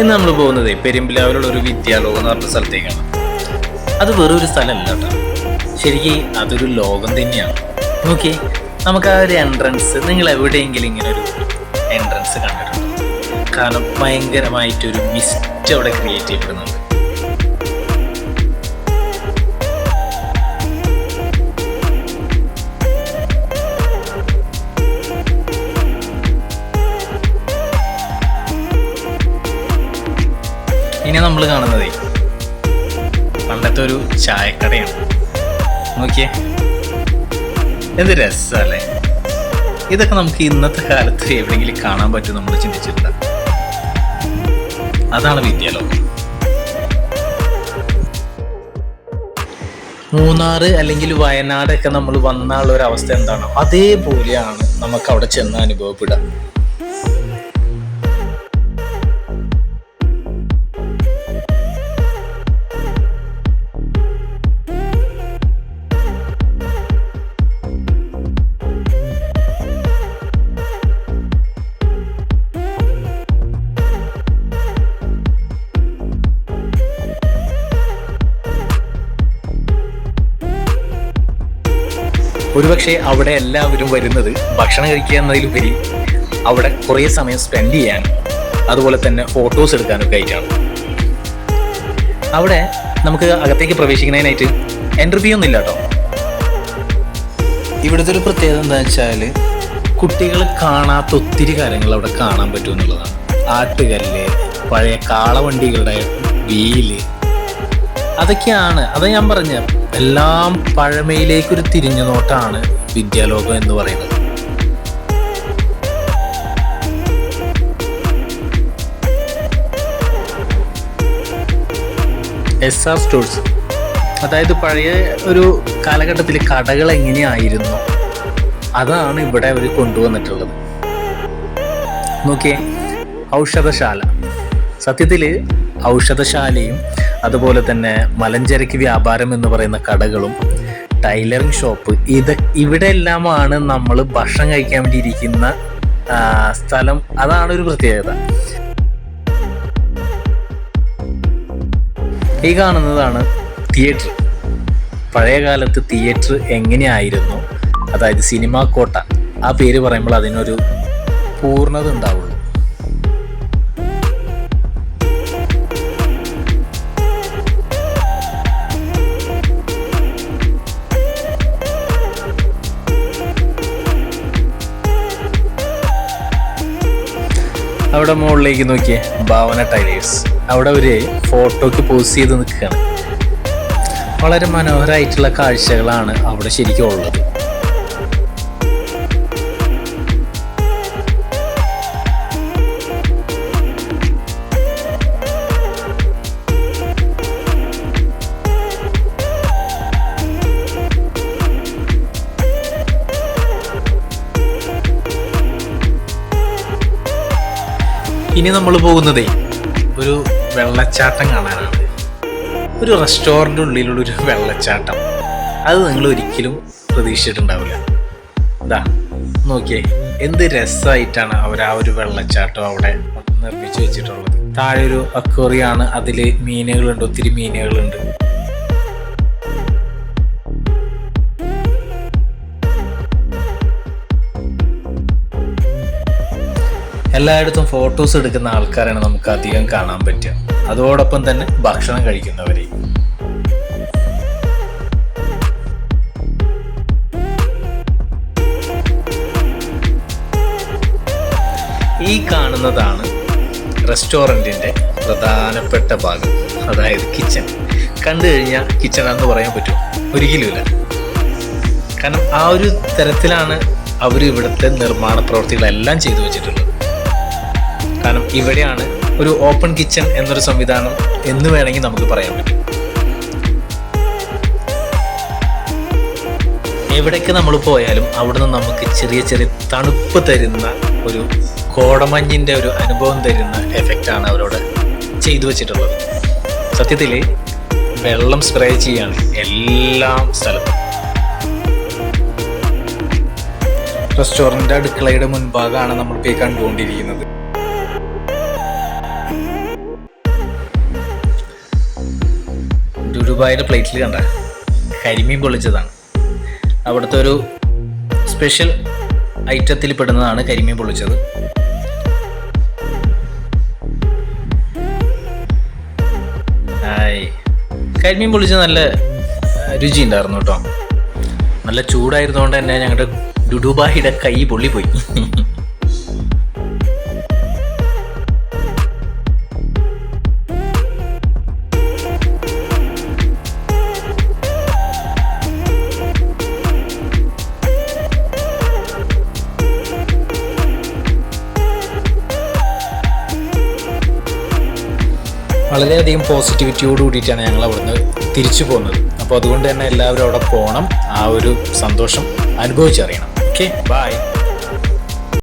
ഇന്ന് നമ്മൾ പോകുന്നത് പെരുമ്പിലാവിലുള്ള ഒരു വിദ്യാലോകം എന്ന് പറഞ്ഞ സ്ഥലത്തേക്കാണ്. അത് വെറൊരു സ്ഥലമല്ല കേട്ടോ, ശരിക്കും അതൊരു ലോകം തന്നെയാണ്. നോക്കി, നമുക്ക് ആ ഒരു എൻട്രൻസ്, നിങ്ങൾ എവിടെയെങ്കിലും ഇങ്ങനെ ഒരു എൻട്രൻസ് കണ്ടിട്ടുണ്ടോ? കാരണം ഭയങ്കരമായിട്ടൊരു മിസ്റ്റ് അവിടെ ക്രിയേറ്റ് ചെയ്യപ്പെടുന്നുണ്ട്. ഇനി നമ്മൾ കാണുന്നതേ പണ്ടത്തെ ഒരു ചായക്കടയാണ്. നോക്കിയേ, എന്ത് രസമല്ലേ! ഇതൊക്കെ നമുക്ക് ഇന്നത്തെ കാലത്ത് എവിടെയെങ്കിലും കാണാൻ പറ്റും നമ്മൾ ചിന്തിച്ചിട്ടില്ല. അതാണ് വിദ്യാലോകം. മൂന്നാറ് അല്ലെങ്കിൽ വയനാടൊക്കെ നമ്മൾ വന്നുള്ള ഒരു അവസ്ഥ എന്താണോ അതേപോലെയാണ് നമുക്ക് അവിടെ ചെന്ന് അനുഭവപ്പെടുക. ഒരുപക്ഷെ അവിടെ എല്ലാവരും വരുന്നത് ഭക്ഷണം കഴിക്കുക എന്നതിലുപരി അവിടെ കുറേ സമയം സ്പെൻഡ് ചെയ്യാനും അതുപോലെ തന്നെ ഫോട്ടോസ് എടുക്കാനൊക്കെ ആയിട്ടാണ്. അവിടെ നമുക്ക് അകത്തേക്ക് പ്രവേശിക്കുന്നതിനായിട്ട് എൻട്രി ഫീ ഒന്നും ഇല്ല കേട്ടോ. ഇവിടുത്തെ ഒരു പ്രത്യേകത എന്താണെന്ന് വെച്ചാൽ കുട്ടികൾ കാണാത്ത ഒത്തിരി കാര്യങ്ങൾ അവിടെ കാണാൻ പറ്റും എന്നുള്ളതാണ്. ആട്ടുകല്ല്, പഴയ കാളവണ്ടികളുടെ വീല്, അതൊക്കെയാണ്. അത് ഞാൻ പറഞ്ഞ എല്ലാം പഴമയിലേക്കൊരു തിരിഞ്ഞു നോട്ടാണ് വിദ്യാലോകം എന്ന് പറയുന്നത്. SR സ്റ്റോഴ്സ്, അതായത് പഴയ ഒരു കാലഘട്ടത്തിൽ കടകൾ എങ്ങനെയായിരുന്നു അതാണ് ഇവിടെ അവർ കൊണ്ടുവന്നിട്ടുള്ളത്. നോക്കിയേ, ഔഷധശാല. സത്യത്തിൽ ഔഷധശാലയും അതുപോലെ തന്നെ മലഞ്ചരക്ക് വ്യാപാരം എന്ന് പറയുന്ന കടകളും ടൈലറിങ് ഷോപ്പ്, ഇവിടെ എല്ലാമാണ് നമ്മൾ ഭക്ഷണം കഴിക്കാൻ വേണ്ടി ഇരിക്കുന്ന സ്ഥലം. അതാണ് ഒരു പ്രത്യേകത. ഈ കാണുന്നതാണ് തിയേറ്റർ. പഴയ കാലത്ത് തിയേറ്റർ എങ്ങനെയായിരുന്നു, അതായത് സിനിമാ കോട്ട, ആ പേര് പറയുമ്പോൾ അതിനൊരു പൂർണ്ണത ഉണ്ടാവുള്ളൂ. അവിടെ മുകളിലേക്ക് നോക്കിയേ, ഭാവന ടൈലേഴ്സ്. അവിടെ ഒരു ഫോട്ടോയ്ക്ക് പോസ് ചെയ്ത് നിൽക്കുകയാണ്. വളരെ മനോഹരമായിട്ടുള്ള കാഴ്ചകളാണ് അവിടെ ശരിക്കും ഉള്ളത്. ഇനി നമ്മൾ പോകുന്നതേ ഒരു വെള്ളച്ചാട്ടം കാണാനാണ്. ഒരു റെസ്റ്റോറൻ്റ് ഉള്ളിലുള്ളൊരു വെള്ളച്ചാട്ടം. അത് നിങ്ങൾ ഒരിക്കലും പ്രതീക്ഷിച്ചിട്ടുണ്ടാവില്ല. ഇതാ നോക്കിയേ, എന്ത് രസമായിട്ടാണ് അവർ ആ ഒരു വെള്ളച്ചാട്ടം അവിടെ നിർമ്മിച്ചു വെച്ചിട്ടുള്ളത്. താഴെ ഒരു അക്വേറിയാണ്, അതിൽ മീനുകളുണ്ട്, ഒത്തിരി മീനുകളുണ്ട്. എല്ലായിടത്തും ഫോട്ടോസ് എടുക്കുന്ന ആൾക്കാരാണ് നമുക്ക് അധികം കാണാൻ പറ്റുക. അതോടൊപ്പം തന്നെ ഭക്ഷണം കഴിക്കുന്നവരെ. ഈ കാണുന്നതാണ് റെസ്റ്റോറൻറ്റിൻ്റെ പ്രധാനപ്പെട്ട ഭാഗം, അതായത് കിച്ചൺ. കണ്ടു കഴിഞ്ഞാൽ കിച്ചൺ എന്ന് പറയാൻ പറ്റുമോ? ഒരിക്കലുമില്ല. കാരണം ആ ഒരു തരത്തിലാണ് അവർ ഇവിടുത്തെ നിർമ്മാണ പ്രവൃത്തികളെല്ലാം ചെയ്തു വെച്ചിട്ടുള്ളത്. കാരണം ഇവിടെയാണ് ഒരു ഓപ്പൺ കിച്ചൺ എന്നൊരു സംവിധാനം എന്ന് വേണമെങ്കിൽ നമുക്ക് പറയാൻ പറ്റും. എവിടേക്ക് നമ്മൾ പോയാലും അവിടുന്ന് നമുക്ക് ചെറിയ ചെറിയ തണുപ്പ് തരുന്ന ഒരു കോടമഞ്ഞിൻ്റെ ഒരു അനുഭവം തരുന്ന എഫക്റ്റാണ് അവരോട് ചെയ്തു വെച്ചിട്ടുള്ളത്. സത്യത്തിൽ വെള്ളം സ്പ്രേ ചെയ്യാണ് എല്ലാ സ്ഥലത്തും. റെസ്റ്റോറൻ്റ് അടുക്കളയുടെ മുൻഭാഗമാണ് നമ്മളിപ്പോൾ കണ്ടുകൊണ്ടിരിക്കുന്നത്. ദുബായിലെ പ്ലേറ്റിൽ കണ്ട കരിമീൻ പൊള്ളിച്ചതാണ്. അവിടുത്തെ ഒരു സ്പെഷ്യൽ ഐറ്റത്തിൽ പെടുന്നതാണ് കരിമീൻ പൊള്ളിച്ചത്. കരിമീൻ പൊള്ളിച്ചത് നല്ല രുചി ഉണ്ടായിരുന്നു കേട്ടോ. നല്ല ചൂടായിരുന്നുകൊണ്ട് തന്നെ ഞങ്ങളുടെ ദുബായിയുടെ കൈ പൊള്ളിപ്പോയി. വളരെയധികം പോസിറ്റിവിറ്റിയോട് കൂടിയിട്ടാണ് ഞങ്ങൾ അവിടുന്ന് തിരിച്ചു പോകുന്നത്. അപ്പോൾ അതുകൊണ്ട് തന്നെ എല്ലാവരും അവിടെ പോകണം, ആ ഒരു സന്തോഷം അനുഭവിച്ചറിയണം. Okay, by.